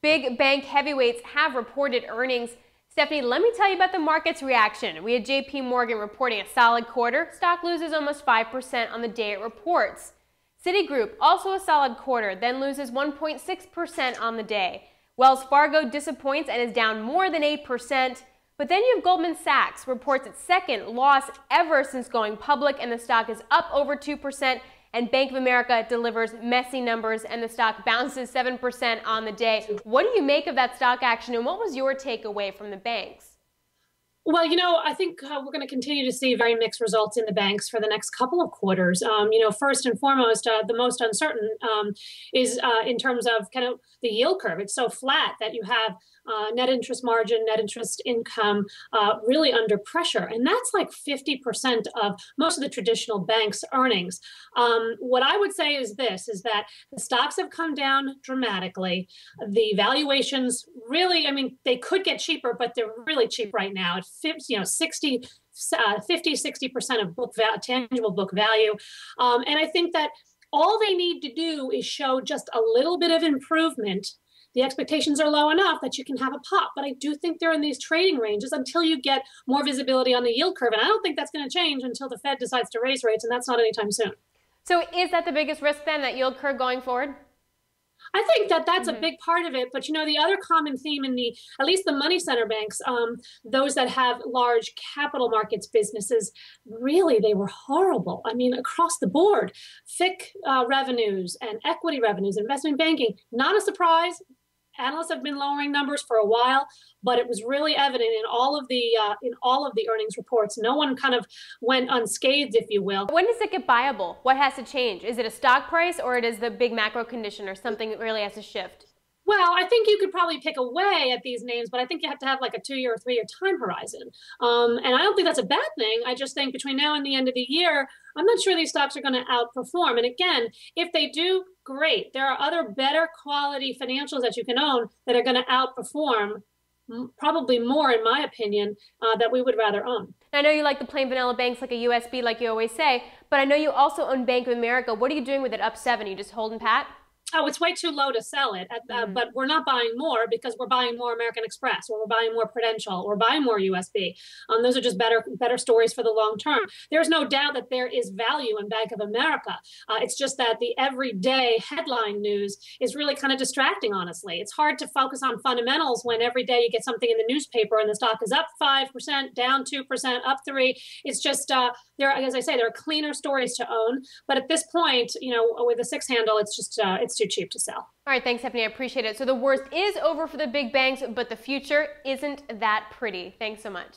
Big bank heavyweights have reported earnings. Stephanie, let me tell you about the market's reaction. We had JP Morgan reporting a solid quarter. Stock loses almost 5% on the day it reports. Citigroup, also a solid quarter, then loses 1.6% on the day. Wells Fargo disappoints and is down more than 8%. But then you have Goldman Sachs reports its second loss ever since going public, and the stock is up over 2%. And Bank of America delivers messy numbers, and the stock bounces 7% on the day. What do you make of that stock action, and what was your takeaway from the banks? Well, I think we're going to continue to see very mixed results in the banks for the next couple of quarters. First and foremost, the most uncertain is in terms of kind of the yield curve. It's so flat that you have net interest margin, net interest income really under pressure. And that's like 50% of most of the traditional banks' earnings. What I would say is this, is that the stocks have come down dramatically. The valuations really, they could get cheaper, but they're really cheap right now. At 50, 60% of tangible book value. And I think that all they need to do is show just a little bit of improvement. The expectations are low enough that you can have a pop, but I do think they're in these trading ranges until you get more visibility on the yield curve. And I don't think that's going to change until the Fed decides to raise rates, and that's not anytime soon. So is that the biggest risk then, that yield curve going forward? I think that that's a big part of it. But, the other common theme in at least the money center banks, those that have large capital markets businesses, really, they were horrible. Across the board, FICC revenues and equity revenues, investment banking, not a surprise. Analysts have been lowering numbers for a while, but it was really evident in all of the earnings reports. No one kind of went unscathed, if you will. When does it get viable? What has to change? Is it a stock price, or it is the big macro condition, or something that really has to shift? Well, I think you could probably pick away at these names, but I think you have to have like a 2-year or 3-year time horizon. And I don't think that's a bad thing. I just think between now and the end of the year, I'm not sure these stocks are going to outperform. And again, if they do, great. There are other better quality financials that you can own that are going to outperform, probably more, in my opinion, that we would rather own. I know you like the plain vanilla banks like a USB, like you always say, but I know you also own Bank of America. What are you doing with it up 7? You just holding pat? Oh, it's way too low to sell it, but we're not buying more because we're buying more American Express, or we're buying more Prudential, or buying more USB. Those are just better stories for the long term. There's no doubt that there is value in Bank of America. It's just that the everyday headline news is really kind of distracting, honestly. It's hard to focus on fundamentals when every day you get something in the newspaper and the stock is up 5%, down 2%, up 3%. It's just, as I say, there are cleaner stories to own. But at this point, with a 6 handle, it's just, it's too cheap to sell. All right, thanks, Stephanie. I appreciate it. So the worst is over for the big banks, but the future isn't that pretty. Thanks so much.